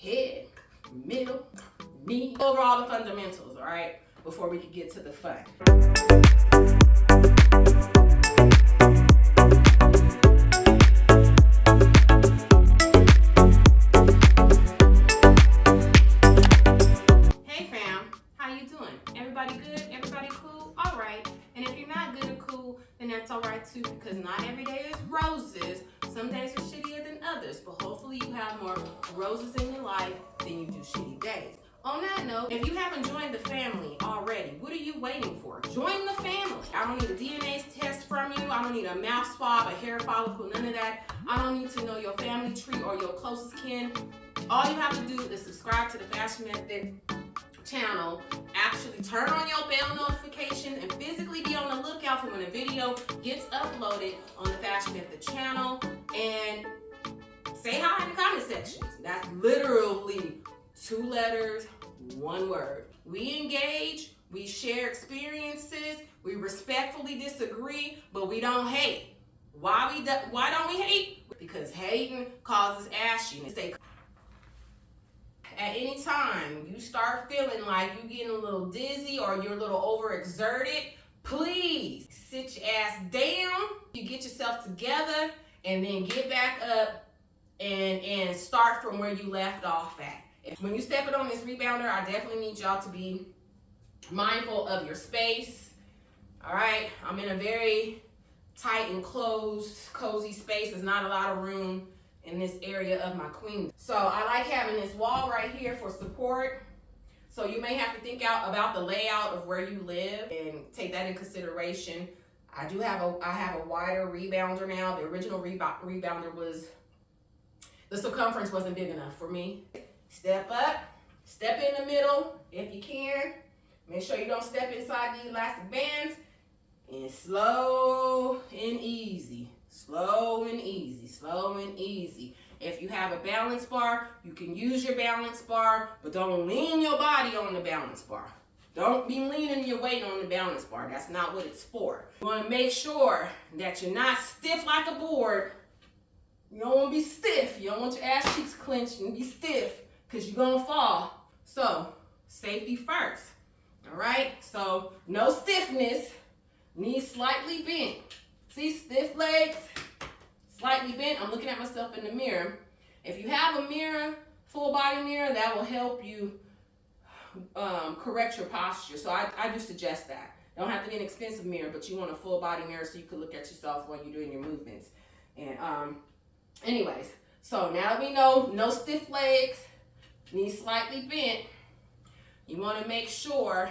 head, middle, knee. Over all the fundamentals, all right? Before we can get to the fun. Hey fam, how you doing? Everybody good? Everybody cool? All right. And if you're not good or cool, then that's all right too, because not every day is roses. Some days are shittier than others, but hopefully you have more roses in your life than you do shitty days. On that note, if you haven't joined the family already, what are you waiting for? Join the family. I don't need a DNA test from you. I don't need a mouth swab, a hair follicle, none of that. I don't need to know your family tree or your closest kin. All you have to do is subscribe to the FashMethod channel, actually turn on your bell notification, and physically be on the lookout for when a video gets uploaded on the FashMethod channel, and say hi in the comment section. That's literally 2 letters, 1 word. We engage, we share experiences, we respectfully disagree, but we don't hate. Why don't we hate? Because hating causes ashiness. At any time you start feeling like you're getting a little dizzy or you're a little overexerted, please sit your ass down. You get yourself together and then get back up and start from where you left off at. When you step it on this rebounder, I definitely need y'all to be mindful of your space. All right, I'm in a very tight and closed, cozy space. There's not a lot of room in this area of my queen. So I like having this wall right here for support. So you may have to think out about the layout of where you live and take that in consideration. I have a wider rebounder now. The original rebounder was, the circumference wasn't big enough for me. Step up, step in the middle if you can. Make sure you don't step inside the elastic bands, and slow and easy. Slow and easy, slow and easy. If you have a balance bar, you can use your balance bar, but don't lean your body on the balance bar. Don't be leaning your weight on the balance bar. That's not what it's for. You want to make sure that you're not stiff like a board. You don't want to be stiff. You don't want your ass cheeks clenched and be stiff, because you're going to fall. So, safety first. All right? So, no stiffness. Knees slightly bent. See, stiff legs, slightly bent. I'm looking at myself in the mirror. If you have a mirror, full body mirror, that will help you correct your posture. So I do suggest that. Don't have to be an expensive mirror, but you want a full body mirror so you can look at yourself while you're doing your movements. And anyways, so now that we know no stiff legs, knees slightly bent, you want to make sure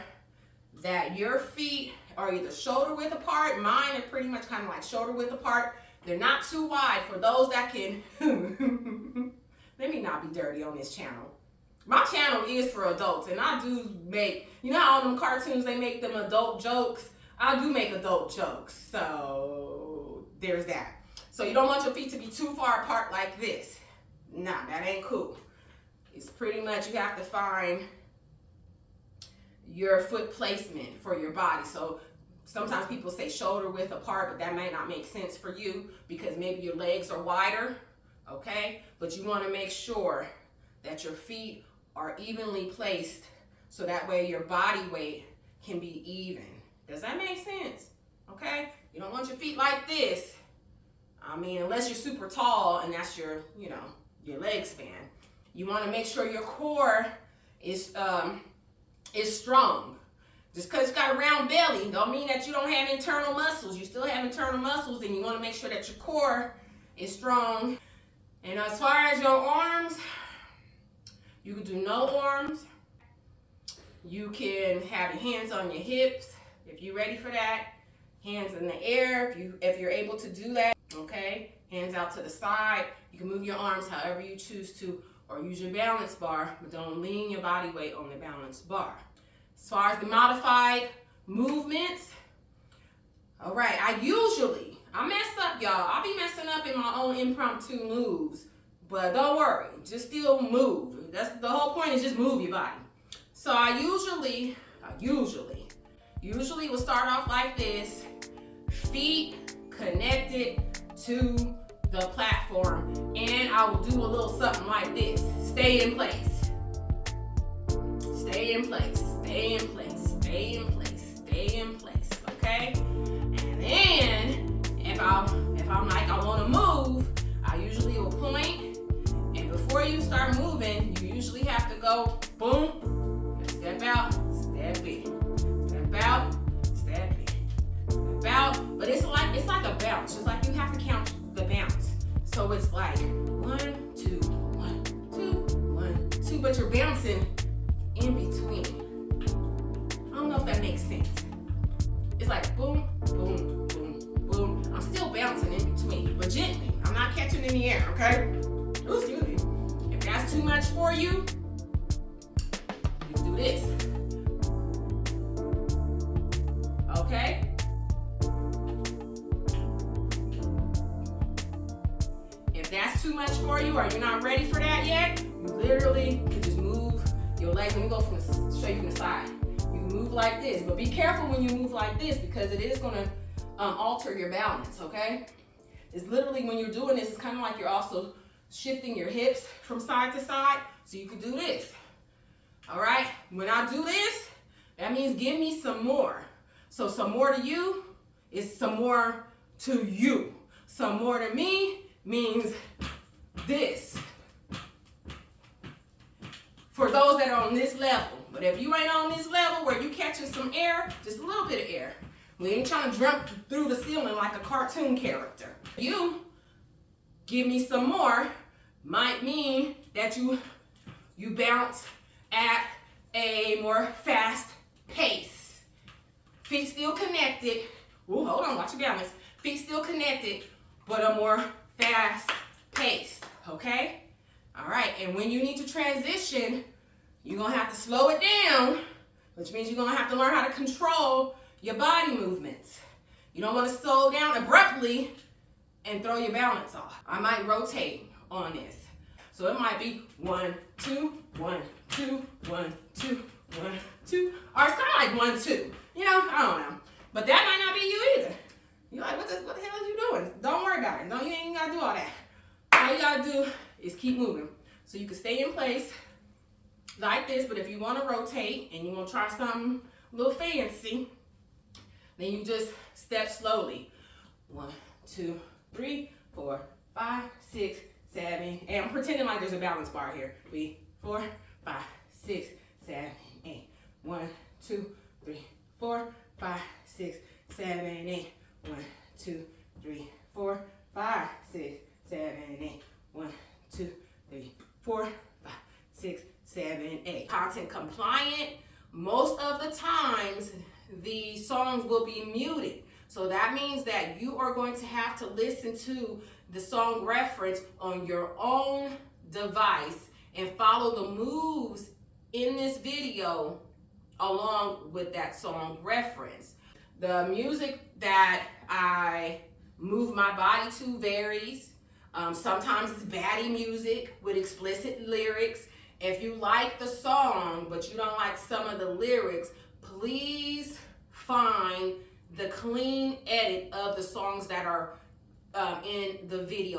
that your feet are either shoulder width apart. Mine are pretty much kind of like shoulder width apart. They're not too wide for those that can, let me not be dirty on this channel. My channel is for adults, and I do make, you know how on them cartoons they make them adult jokes? I do make adult jokes, so there's that. So you don't want your feet to be too far apart like this. Nah, that ain't cool. It's pretty much, you have to find your foot placement for your body. So sometimes people say shoulder width apart, but that might not make sense for you because maybe your legs are wider, okay? But you want to make sure that your feet are evenly placed so that way your body weight can be even. Does that make sense? Okay? You don't want your feet like this. I mean, unless you're super tall and that's your, you know, your leg span. You want to make sure your core is strong. Just because you got a round belly don't mean that you don't have internal muscles. You still have internal muscles, and you want to make sure that your core is strong. And as far as your arms, you can do no arms. You can have your hands on your hips if you're ready for that. Hands in the air if you're able to do that. Okay, hands out to the side. You can move your arms however you choose to, or use your balance bar, but don't lean your body weight on the balance bar. As far as the modified movements, all right, I mess up, y'all. I'll be messing up in my own impromptu moves, but don't worry, just still move. That's the whole point, is just move your body. So I usually will start off like this, feet connected to the platform, and I will do a little something like this. Stay in place. Stay in place. Stay in place. Stay in place. Stay in place. Okay? And then if I'm like I want to move, I usually will point, and before you start moving, you usually have to go boom, step out, step in, step out, step in, step out. But it's like a bounce. It's like you have to count the bounce. So it's like 1, 2, 1, 2, 1, 2, but you're bouncing in between. I don't know if that makes sense. It's like boom, boom, boom, boom. I'm still bouncing in between, but gently. I'm not catching in the air, okay? Ooh, excuse me. If that's too much for you, you do this. Okay? If that's too much for you, or you're not ready for that yet, you literally can just move your legs. Let me go show you from the side. You can move like this, but be careful when you move like this because it is gonna alter your balance, okay? It's literally when you're doing this, it's kind of like you're also shifting your hips from side to side, so you can do this. All right, when I do this, that means give me some more. So some more to you is some more to you. Some more to me means this. For those that are on this level. But if you ain't on this level where you catching some air, just a little bit of air. We ain't trying to jump through the ceiling like a cartoon character. You give me some more might mean that you bounce at a more fast pace. Feet still connected. Ooh, hold on, watch your balance. Feet still connected, but a more fast pace, okay? All right, and when you need to transition, you're gonna have to slow it down, which means you're gonna have to learn how to control your body movements. You don't wanna slow down abruptly and throw your balance off. I might rotate on this. So it might be 1, 2, 1, 2, 1, 2, 1, 2. Or it's kind of like 1, 2. You know, I don't know. But that might not be you either. You're like, what the hell are you doing? Don't worry about it. You ain't gotta do all that. All you gotta do is keep moving. So you can stay in place like this, but if you wanna rotate and you wanna try something a little fancy, then you just step slowly. 1, 2, 3, 4, 5, 6, 7, 8. I'm pretending like there's a balance bar here. 3, 4, 5, 6, 7, 8. 1, 2, 3, 4, 5, 6, 7, 8. 1, 2, 3, 4, 5, 6, 7, 8. 1, 2, 3, 4, 5, 6, 7, 8. Content compliant. Most of the times, the songs will be muted. So that means that you are going to have to listen to the song reference on your own device and follow the moves in this video along with that song reference. The music that I move my body to varies. Sometimes it's baddie music with explicit lyrics. If you like the song but you don't like some of the lyrics, please find the clean edit of the songs that are in the video.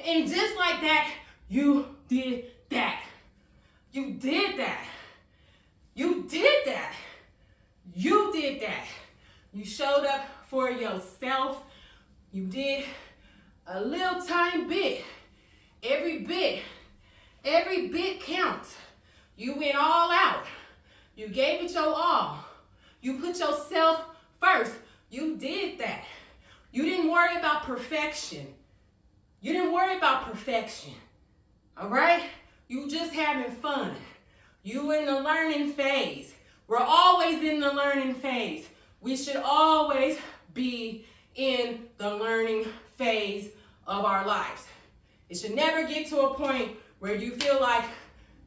And just like that, you did that. You did that. You did that. You did that. You showed up for yourself. You did a little tiny bit. Every bit counts. You went all out. You gave it your all. You put yourself first. You did that. You didn't worry about perfection. You didn't worry about perfection. All right? You just having fun. You in the learning phase. We're always in the learning phase. We should always be in the learning phase of our lives. It should never get to a point where you feel like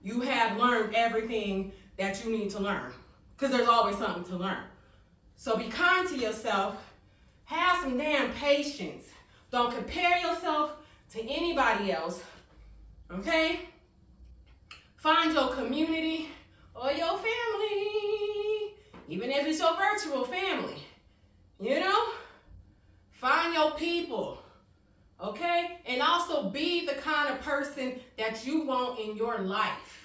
you have learned everything that you need to learn, because there's always something to learn. So be kind to yourself. Have some damn patience. Don't compare yourself to anybody else, okay? Find your community or your family, even if it's your virtual family, you know? Find your people, okay? And also be the kind of person that you want in your life.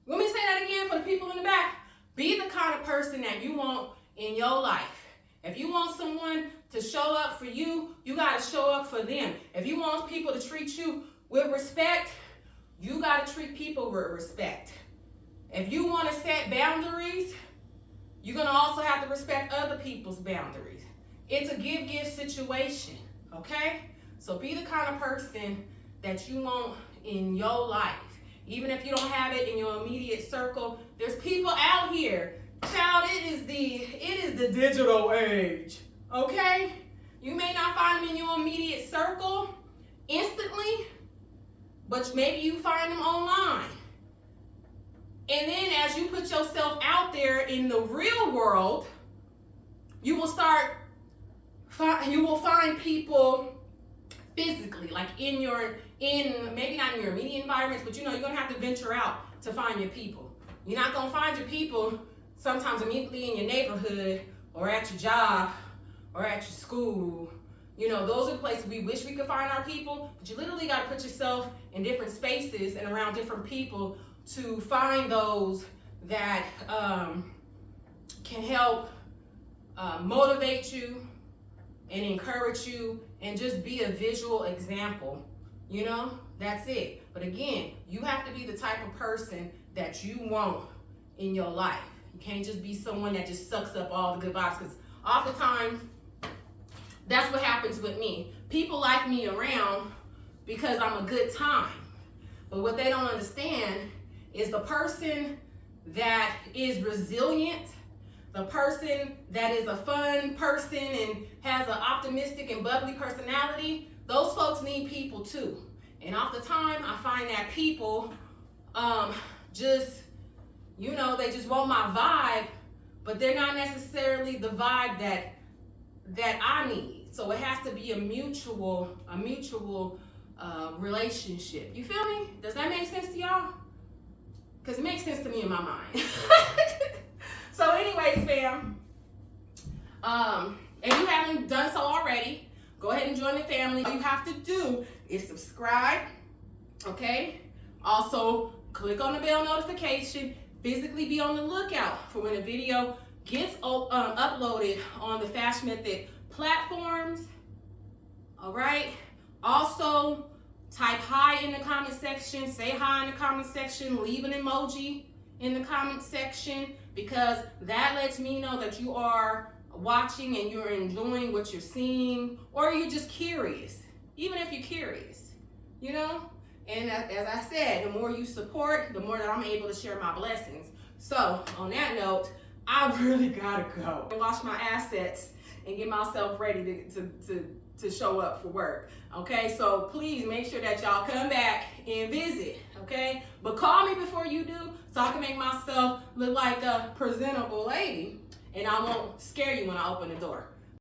Let me say that again for the people in the back. Be the kind of person that you want in your life. If you want someone to show up for you, you got to show up for them. If you want people to treat you with respect, you got to treat people with respect. If you want to set boundaries, you're going to also have to respect other people's boundaries. It's a give-give situation, okay? So be the kind of person that you want in your life. Even if you don't have it in your immediate circle, there's people out here. Child, it is the digital age, okay? You may not find them in your immediate circle instantly, but maybe you find them online. And then as you put yourself out there in the real world, you will find people physically, like maybe not in your immediate environments, but you're gonna have to venture out to find your people. You're not gonna find your people sometimes immediately in your neighborhood or at your job or at your school. Those are the places we wish we could find our people, but you literally gotta put yourself in different spaces and around different people to find those that can help motivate you and encourage you and just be a visual example. That's it. But again, you have to be the type of person that you want in your life. You can't just be someone that just sucks up all the good vibes, because oftentimes that's what happens with me. People like me around because I'm a good time. But what they don't understand is the person that is resilient, the person that is a fun person and has an optimistic and bubbly personality, those folks need people too. And oftentimes I find that people they just want my vibe, but they're not necessarily the vibe that I need. So it has to be a mutual relationship. You feel me? Does that make sense to y'all? Because it makes sense to me in my mind. So anyways, fam, if you haven't done so already, go ahead and join the family. All you have to do is subscribe, okay? Also, click on the bell notification. Physically be on the lookout for when a video gets uploaded on the FashMethod platforms, all right? Also, type hi in the comment section, say hi in the comment section, leave an emoji in the comment section, because that lets me know that you are watching and you're enjoying what you're seeing, or you're just curious, even if you're curious, And as I said, the more you support, the more that I'm able to share my blessings. So on that note, I really gotta go and wash my assets and get myself ready to show up for work. Okay, so please make sure that y'all come back and visit, okay? But call me before you do, so I can make myself look like a presentable lady and I won't scare you when I open the door.